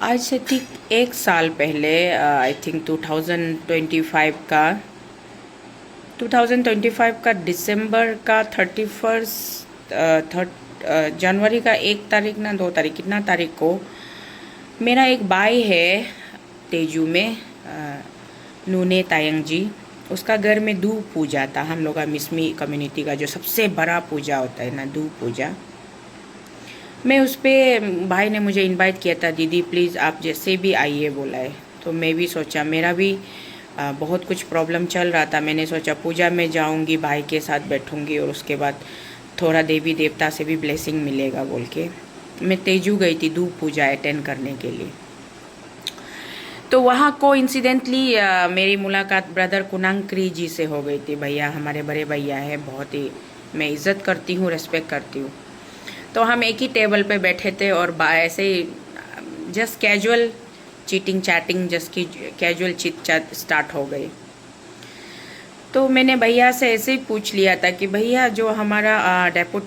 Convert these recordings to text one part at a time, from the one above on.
आज से ठीक एक साल पहले आई थिंक 2025 का दिसंबर का 31 जनवरी का 1 तारीख ना 2 तारीख कितना तारीख को मेरा एक भाई है तेजू में, नूने तायंग जी, उसका घर में दूब पूजा था। हम लोग का मिसमी कम्युनिटी का जो सबसे बड़ा पूजा होता है ना, दूब पूजा। मैं उस पर भाई ने मुझे इनवाइट किया था, दीदी प्लीज़ आप जैसे भी आइए बोला है। तो मैं भी सोचा, मेरा भी बहुत कुछ प्रॉब्लम चल रहा था। मैंने सोचा पूजा में जाऊंगी, भाई के साथ बैठूंगी और उसके बाद थोड़ा देवी देवता से भी ब्लेसिंग मिलेगा बोल के मैं तेजू गई थी दूब पूजा अटेंड करने के लिए। तो वहाँ को इंसिडेंटली मेरी मुलाकात ब्रदर कुनांक्री जी से हो गई थी। भैया हमारे बड़े भैया है, बहुत ही मैं इज़्ज़त करती हूँ, रेस्पेक्ट करती हूँ। तो हम एक ही टेबल पे बैठे थे और ऐसे ही just casual cheating chatting, just की कैजुअल चिट चैट स्टार्ट हो गई। तो मैंने भैया से ऐसे ही पूछ लिया था कि भैया जो हमारा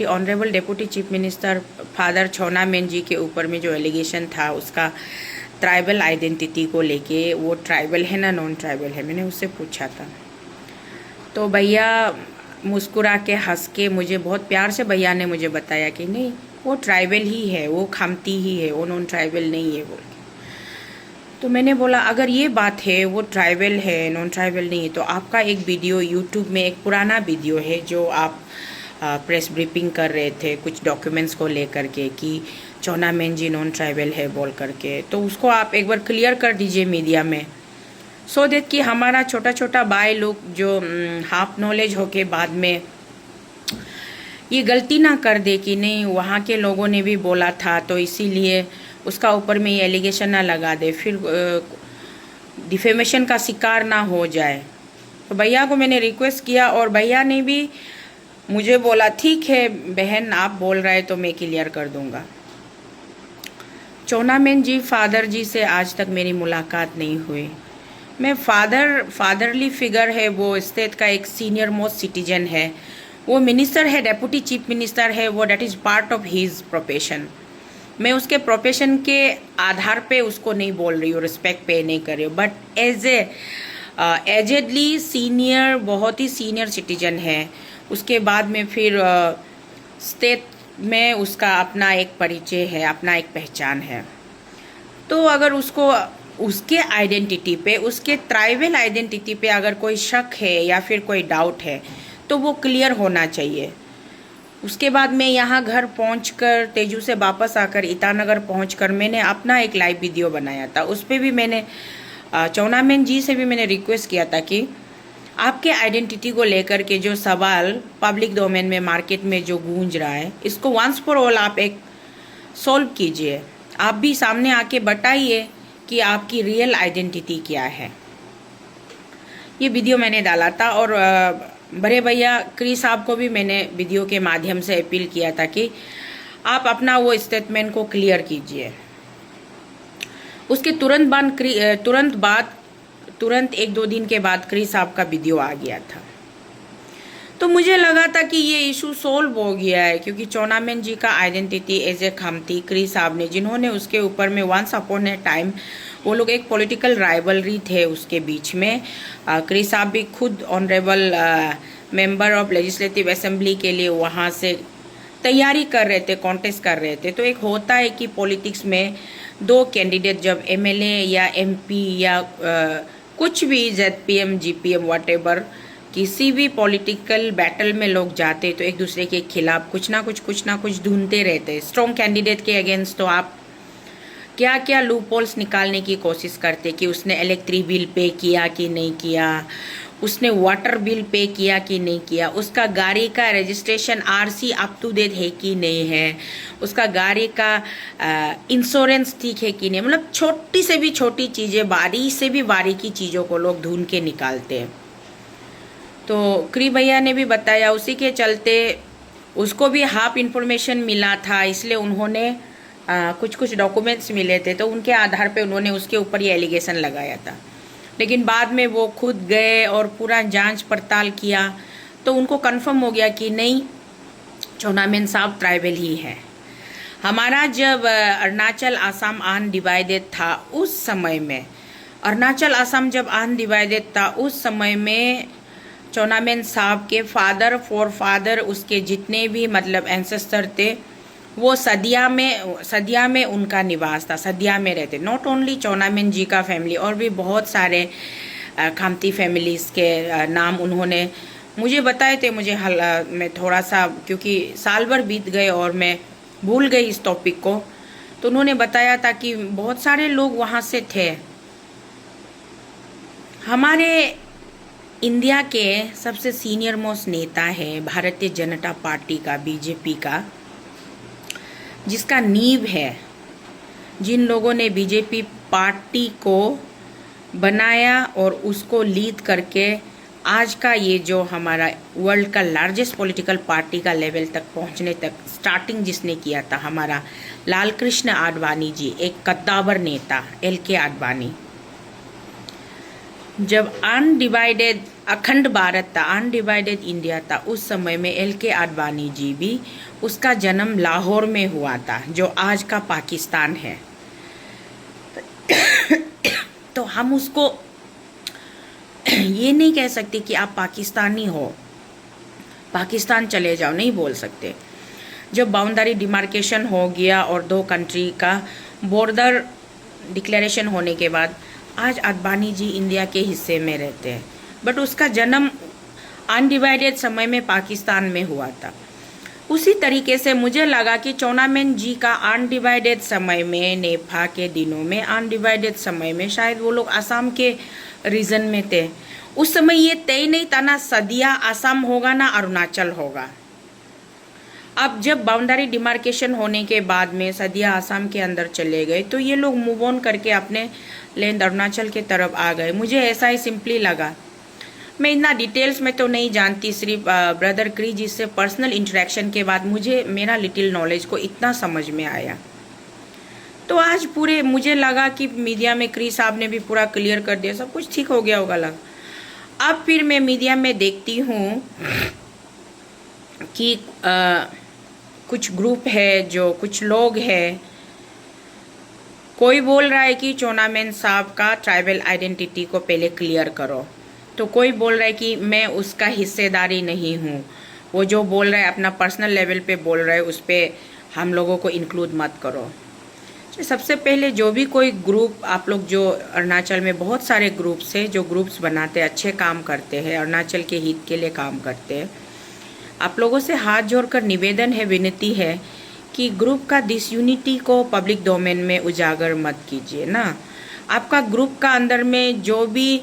honourable deputy chief minister father छोना मेन जी के ऊपर में जो एलिगेशन था उसका ट्राइबल आइडेंटिटी को लेके, वो ट्राइबल है ना नॉन ट्राइबल है, मैंने उससे पूछा था। तो भैया मुस्कुरा के हंस के मुझे बहुत प्यार से भैया ने मुझे बताया कि नहीं वो ट्राइबल ही है, वो खामती ही है, वो नॉन ट्राइबल नहीं है बोल के। तो मैंने बोला अगर ये बात है वो ट्राइबल है नॉन ट्राइबल नहीं है, तो आपका एक वीडियो यूट्यूब में एक पुराना वीडियो है जो आप प्रेस ब्रीफिंग कर रहे थे कुछ डॉक्यूमेंट्स को लेकर के कि चौना मेन जी नॉन ट्राइबल है बोल करके, तो उसको आप एक बार क्लियर कर दीजिए मीडिया में, सो दैट कि हमारा छोटा छोटा भाई लोग जो हाफ नॉलेज होके बाद में ये गलती ना कर दे कि नहीं वहाँ के लोगों ने भी बोला था तो इसीलिए उसका ऊपर में ये एलिगेशन ना लगा दे, फिर डिफेमेशन का शिकार ना हो जाए। तो भैया को मैंने रिक्वेस्ट किया और भैया ने भी मुझे बोला ठीक है बहन आप बोल रहे तो मैं क्लियर कर दूंगा। चौनामेन जी फादर जी से आज तक मेरी मुलाकात नहीं हुई। मैं फादरली फिगर है, वो स्टेट का एक सीनियर मोस्ट सिटीजन है, वो मिनिस्टर है, डेप्यूटी चीफ मिनिस्टर है, वो that is part of his profession. मैं उसके प्रोफेशन के आधार पे उसको नहीं बोल रही हूँ, रिस्पेक्ट पे नहीं कर रही हूँ, बट एजेडली सीनियर, बहुत ही सीनियर सिटीजन है। उसके बाद में फिर स्टेट में उसका अपना एक परिचय है, अपना एक पहचान है। तो अगर उसको उसके आइडेंटिटी पे, उसके ट्राइबल आइडेंटिटी पे अगर कोई शक है या फिर कोई डाउट है तो वो क्लियर होना चाहिए। उसके बाद मैं यहाँ घर पहुँचकर तेजू से वापस आकर ईटानगर पहुँचकर मैंने अपना एक लाइव वीडियो बनाया था। उस पर भी मैंने चौनामेन जी से भी मैंने रिक्वेस्ट किया था कि आपके आइडेंटिटी को लेकर के जो सवाल पब्लिक डोमेन में मार्केट में जो गूंज रहा है, इसको वंस फॉर ऑल आप एक सॉल्व कीजिए। आप भी सामने आके बताइए कि आपकी रियल आइडेंटिटी क्या है। ये वीडियो मैंने डाला था और बड़े भैया क्रिस साहब को भी मैंने वीडियो के माध्यम से अपील किया था कि आप अपना वो स्टेटमेंट को क्लियर कीजिए। उसके तुरंत 1-2 दिन के बाद क्रिस साहब का वीडियो आ गया था। तो मुझे लगा था कि ये इशू सोल्व हो गया है, क्योंकि चौनामेन जी का आइडेंटिटी एज ए खामती क्रिस साहब ने, जिन्होंने उसके ऊपर में वंस अपॉन ए टाइम वो लोग एक पॉलिटिकल राइवलरी थे उसके बीच में। क्रिस साहब भी खुद honourable member of legislative assembly के लिए वहाँ से तैयारी कर रहे थे, कॉन्टेस्ट कर रहे थे। तो एक होता है कि पॉलिटिक्स में 2 कैंडिडेट जब एमएलए या एमपी या कुछ भी जेडपीएम जीपीएम व्हाटएवर किसी भी पॉलिटिकल बैटल में लोग जाते तो एक दूसरे के खिलाफ कुछ ना कुछ ढूंढते रहते। स्ट्रॉन्ग कैंडिडेट के अगेंस्ट तो आप क्या क्या लूपहोल्स निकालने की कोशिश करते कि उसने इलेक्ट्रिक बिल पे किया कि नहीं किया, उसने वाटर बिल पे किया कि नहीं किया, उसका गाड़ी का registration RC up to date है कि नहीं है, उसका गाड़ी का इंश्योरेंस ठीक है कि नहीं। मतलब छोटी से भी छोटी चीज़ें, बारीक से भी बारीकी चीज़ों को लोग ढूंढ के निकालते हैं। तो क्री भैया ने भी बताया उसी के चलते उसको भी हाफ इन्फॉर्मेशन मिला था, इसलिए उन्होंने कुछ डॉक्यूमेंट्स मिले थे तो उनके आधार पे उन्होंने उसके ऊपर ये एलिगेशन लगाया था। लेकिन बाद में वो खुद गए और पूरा जांच पड़ताल किया तो उनको कंफर्म हो गया कि नहीं चौनामेन साहब ट्राइबल ही है। हमारा जब अरुणाचल असम अनडिवाइडेड था उस समय में, अरुणाचल असम जब अनडिवाइडेड था उस समय में चौनामेन साहब के फादर फोर फादर, उसके जितने भी मतलब एंसेस्टर थे, वो सदिया में उनका निवास था, सदिया में रहते। नॉट ओनली चौनामेन जी का फैमिली, और भी बहुत सारे खामती फैमिलीज़ के नाम उन्होंने मुझे बताए थे। मुझे मैं थोड़ा सा, क्योंकि साल भर बीत गए और मैं भूल गई इस टॉपिक को, तो उन्होंने बताया था कि बहुत सारे लोग वहाँ से थे। हमारे इंडिया के सबसे सीनियर मोस्ट नेता है भारतीय जनता पार्टी का, बीजेपी का, जिसका नींव है, जिन लोगों ने बीजेपी पार्टी को बनाया और उसको लीड करके आज का ये जो हमारा वर्ल्ड का लार्जेस्ट पॉलिटिकल पार्टी का लेवल तक पहुंचने तक स्टार्टिंग जिसने किया था, हमारा लाल कृष्ण आडवाणी जी, एक कद्दावर नेता, LK आडवाणी। जब अनडिवाइडेड अखंड भारत था, अनडिवाइडेड इंडिया था, उस समय में LK आडवाणी जी भी, उसका जन्म लाहौर में हुआ था, जो आज का पाकिस्तान है। तो हम उसको ये नहीं कह सकते कि आप पाकिस्तानी हो, पाकिस्तान चले जाओ, नहीं बोल सकते। जब बाउंड्री डिमार्केशन हो गया और दो कंट्री का बॉर्डर डिक्लेरेशन होने के बाद आज आडवाणी जी इंडिया के हिस्से में रहते हैं, बट उसका जन्म अनडिवाइडेड समय में पाकिस्तान में हुआ था। उसी तरीके से मुझे लगा कि चौनामेन जी का अनडिवाइडेड समय में, नेफा के दिनों में, अनडिवाइडेड समय में शायद वो लोग असम के रीजन में थे। उस समय ये तय नहीं था ना सदिया असम होगा ना अरुणाचल होगा। अब जब बाउंड्री डिमार्केशन होने के बाद में सदिया असम के अंदर चले गए, तो ये लोग मूव ऑन करके अपने लैंड अरुणाचल के तरफ आ गए। मुझे ऐसा ही सिंपली लगा। मैं इतना डिटेल्स में तो नहीं जानती, सिर्फ ब्रदर क्री जी से पर्सनल इंटरेक्शन के बाद मुझे मेरा लिटिल नॉलेज को इतना समझ में आया। तो आज पूरे मुझे लगा कि मीडिया में क्री साहब ने भी पूरा क्लियर कर दिया, सब कुछ ठीक हो गया होगा लगा। अब फिर मैं मीडिया में देखती हूँ कि कुछ ग्रुप है, जो कुछ लोग हैं, कोई बोल रहा है कि चौनामेन साहब का ट्राइबल आइडेंटिटी को पहले क्लियर करो, तो कोई बोल रहा है कि मैं उसका हिस्सेदारी नहीं हूँ। वो जो बोल रहा है अपना पर्सनल लेवल पे बोल रहा है, उस पर हम लोगों को इंक्लूड मत करो। सबसे पहले जो भी कोई ग्रुप, आप लोग जो अरुणाचल में बहुत सारे ग्रुप्स हैं जो ग्रुप्स बनाते हैं, अच्छे काम करते हैं, अरुणाचल के हित के लिए काम करते हैं, आप लोगों से हाथ जोड़कर निवेदन है, विनती है कि ग्रुप का डिसयूनिटी को पब्लिक डोमेन में उजागर मत कीजिए ना। आपका ग्रुप का अंदर में जो भी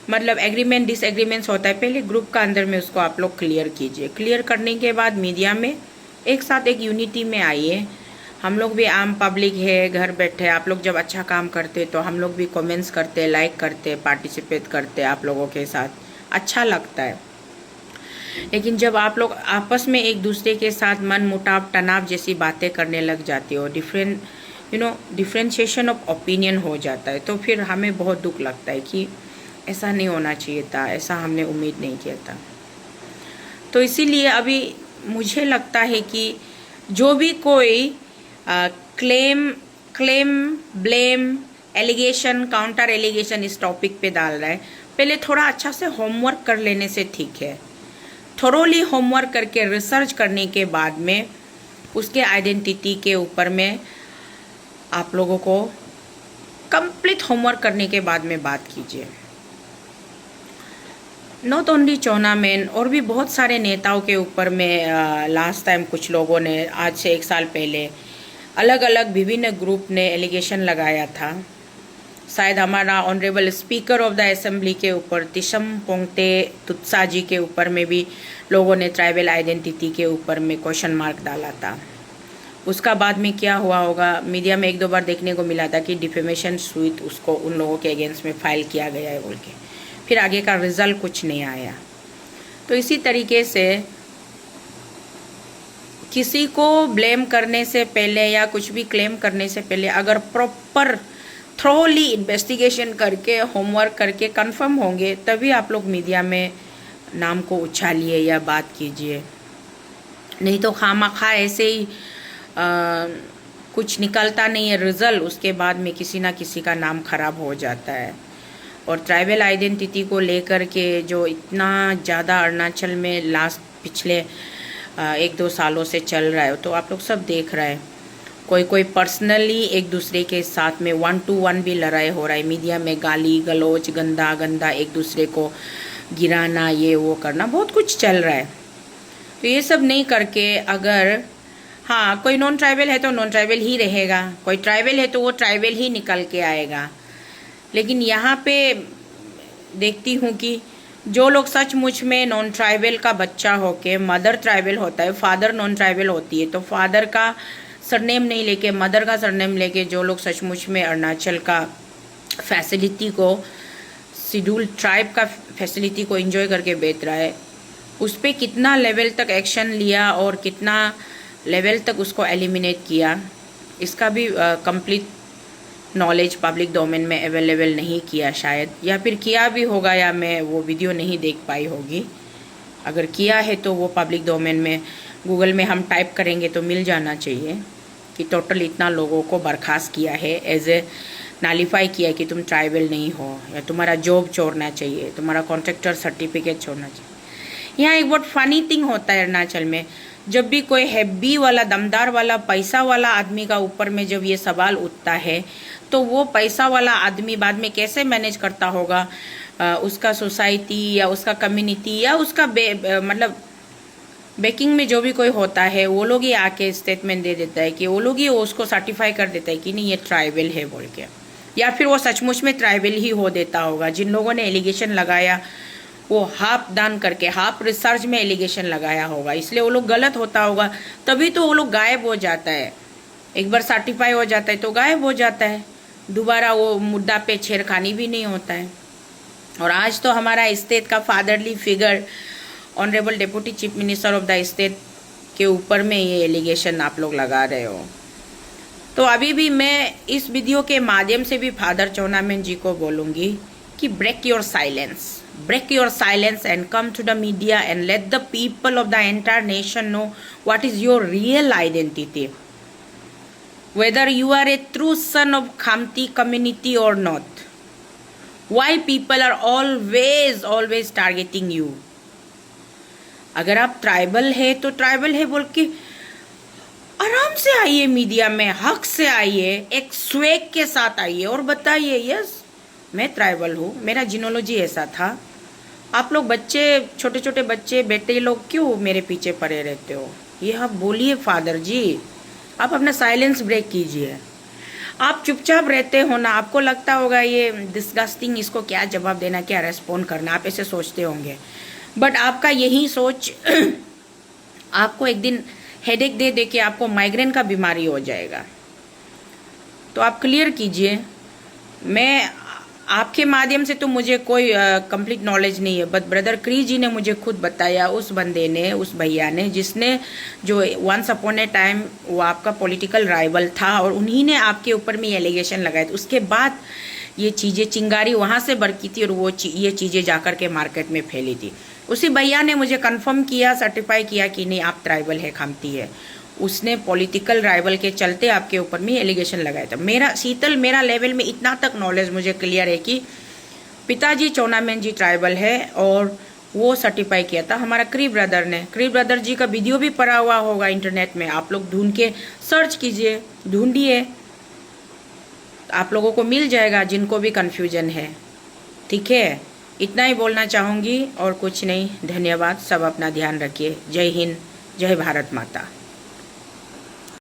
मतलब एग्रीमेंट डिसएग्रीमेंट्स होता है, पहले ग्रुप का अंदर में उसको आप लोग क्लियर कीजिए। क्लियर करने के बाद मीडिया में एक साथ एक यूनिटी में आइए। हम लोग भी आम पब्लिक है, घर बैठे, आप लोग जब अच्छा काम करते तो हम लोग भी कमेंट्स करते, लाइक करते, पार्टिसिपेट करते आप लोगों के साथ, अच्छा लगता है। लेकिन जब आप लोग आपस में एक दूसरे के साथ मन मुटाव, तनाव जैसी बातें करने लग जाते हो, डिफ्रेंशिएशन ऑफ ओपिनियन हो जाता है, तो फिर हमें बहुत दुख लगता है कि ऐसा नहीं होना चाहिए था, ऐसा हमने उम्मीद नहीं किया था। तो इसीलिए अभी मुझे लगता है कि जो भी कोई claim, blame, allegation, counter allegation इस टॉपिक पे डाल रहा है, पहले थोड़ा अच्छा से होमवर्क कर लेने से ठीक है। थोरोली होमवर्क करके रिसर्च करने के बाद में उसके आइडेंटिटी के ऊपर में आप लोगों को कंप्लीट होमवर्क करने के बाद में बात कीजिए। नॉट ओनली चौनामेन, और भी बहुत सारे नेताओं के ऊपर में लास्ट टाइम कुछ लोगों ने, आज से 1 साल पहले अलग अलग विभिन्न ग्रुप ने एलिगेशन लगाया था। शायद हमारा honourable speaker of the assembly के ऊपर तिशम पोंगते तुत्सा जी के ऊपर में भी लोगों ने ट्राइबल आइडेंटिटी के ऊपर में क्वेश्चन मार्क डाला था। उसका बाद में क्या हुआ होगा, मीडिया में 1-2 बार देखने को मिला था कि डिफेमेशन सूट उसको उन लोगों के अगेंस्ट में फाइल किया गया है बोल के, फिर आगे का रिजल्ट कुछ नहीं आया। तो इसी तरीके से किसी को ब्लेम करने से पहले या कुछ भी क्लेम करने से पहले अगर प्रॉपर थ्रोली इन्वेस्टिगेशन करके, होमवर्क करके कंफर्म होंगे, तभी आप लोग मीडिया में नाम को उछालिए या बात कीजिए। नहीं तो खामखा ऐसे ही कुछ निकलता नहीं है रिजल्ट, उसके बाद में किसी ना किसी का नाम खराब हो जाता है। और ट्राइबल आइडेंटिटी को लेकर के जो इतना ज़्यादा अरुणाचल में लास्ट पिछले 1-2 सालों से चल रहा है, तो आप लोग सब देख रहे हैं। कोई पर्सनली एक दूसरे के साथ में 1 to 1 भी लड़ाई हो रहा है, मीडिया में गाली गलौज गंदा एक दूसरे को गिराना, ये वो करना, बहुत कुछ चल रहा है। तो ये सब नहीं करके अगर हाँ कोई नॉन ट्राइबल है तो नॉन ट्राइबल ही रहेगा, कोई ट्राइबल है तो वो ट्राइबल ही निकल के आएगा। लेकिन यहाँ पे देखती हूँ कि जो लोग सचमुच में नॉन ट्राइबल का बच्चा होके, मदर ट्राइबल होता है, फादर नॉन ट्राइबल होती है, तो फादर का सरनेम नहीं लेके मदर का सरनेम लेके जो लोग सचमुच में अरुणाचल का फैसिलिटी को, शेड्यूल ट्राइब का फैसिलिटी को एंजॉय करके बेच रहा है, उस पर कितना लेवल तक एक्शन लिया और कितना लेवल तक उसको एलिमिनेट किया, इसका भी कंप्लीट नॉलेज पब्लिक डोमेन में अवेलेबल नहीं किया शायद, या फिर किया भी होगा या मैं वो वीडियो नहीं देख पाई होगी। अगर किया है तो वो पब्लिक डोमेन में गूगल में हम टाइप करेंगे तो मिल जाना चाहिए कि टोटल इतना लोगों को बर्खास्त किया है, एज ए नालीफाई किया कि तुम ट्राइबल नहीं हो, या तुम्हारा जॉब छोड़ना चाहिए, तुम्हारा कॉन्ट्रैक्टर सर्टिफिकेट छोड़ना चाहिए। यहाँ एक बहुत फनी थिंग होता है अरुणाचल में, जब भी कोई हैवी वाला, दमदार वाला, पैसा वाला आदमी का ऊपर में जब ये सवाल उठता है, तो वो पैसा वाला आदमी बाद में कैसे मैनेज करता होगा उसका सोसाइटी या उसका कम्युनिटी या उसका मतलब बेकिंग में जो भी कोई होता है, वो लोग ही आके स्टेटमेंट दे देता है कि वो लोग ही उसको सर्टिफाई कर देता है कि नहीं ये ट्राइबल है बोल के, या फिर वो सचमुच में ट्राइबल ही हो देता होगा। जिन लोगों ने एलिगेशन लगाया वो हाफ दान करके, हाफ रिसर्च में एलिगेशन लगाया होगा, इसलिए वो लोग गलत होता होगा, तभी तो वो लोग गायब हो जाता है। एक बार सर्टिफाई हो जाता है तो गायब हो जाता है, दोबारा वो मुद्दा पे छेड़खानी भी नहीं होता है। और आज तो हमारा स्टेट का fatherly figure honourable deputy chief minister of the state के ऊपर में ये एलिगेशन आप लोग लगा रहे हो। तो अभी भी मैं इस वीडियो के माध्यम से भी फादर चौनामेन जी को बोलूँगी कि break your silence and come to the media and let the people of the entire nation know what is your real identity, whether you are a true son of Khamti community or not. Why people are always targeting you? अगर आप tribal है तो tribal है बोल के आराम से आइए, मीडिया में हक से आइए, एक स्वेग के साथ आइए और बताइए यस मैं ट्राइबल हूँ, मेरा जीनोलॉजी ऐसा था। आप लोग बच्चे, छोटे छोटे बच्चे, बेटे लोग क्यों मेरे पीछे पड़े रहते हो? ये आप बोलिए फादर जी, आप अपना साइलेंस ब्रेक कीजिए। आप चुपचाप रहते हो ना, आपको लगता होगा ये डिस्गस्टिंग, इसको क्या जवाब देना, क्या रेस्पॉन्ड करना, आप ऐसे सोचते होंगे। बट आपका यही सोच आपको एक दिन हेडेक दे के आपको माइग्रेन का बीमारी हो जाएगा। तो आप क्लियर कीजिए। मैं आपके माध्यम से तो मुझे कोई कंप्लीट नॉलेज नहीं है, बट ब्रदर क्री जी ने मुझे खुद बताया, उस बंदे ने, उस भैया ने, जिसने जो वंस अपॉन ए टाइम वो आपका पॉलिटिकल राइवल था और उन्हीं ने आपके ऊपर में एलिगेशन लगाए थे। उसके बाद ये चीज़ें, चिंगारी वहाँ से बरकी थी और वो ये चीज़ें जाकर के मार्केट में फैली थी। उसी भैया ने मुझे कंफर्म किया, सर्टिफाई किया कि नहीं आप ट्राइबल है, खामती है। उसने पॉलिटिकल राइवल के चलते आपके ऊपर में एलिगेशन लगाया था। मेरा लेवल में इतना तक नॉलेज मुझे क्लियर है कि पिताजी चौनामेन जी ट्राइबल है और वो सर्टिफाई किया था हमारा क्री ब्रदर ने। क्री ब्रदर जी का वीडियो भी पड़ा हुआ होगा इंटरनेट में, आप लोग ढूंढ के सर्च कीजिए, ढूंढिए, आप लोगों को मिल जाएगा जिनको भी कन्फ्यूजन है। ठीक है, इतना ही बोलना चाहूँगी और कुछ नहीं। धन्यवाद, सब अपना ध्यान रखिए। जय हिंद, जय भारत माता।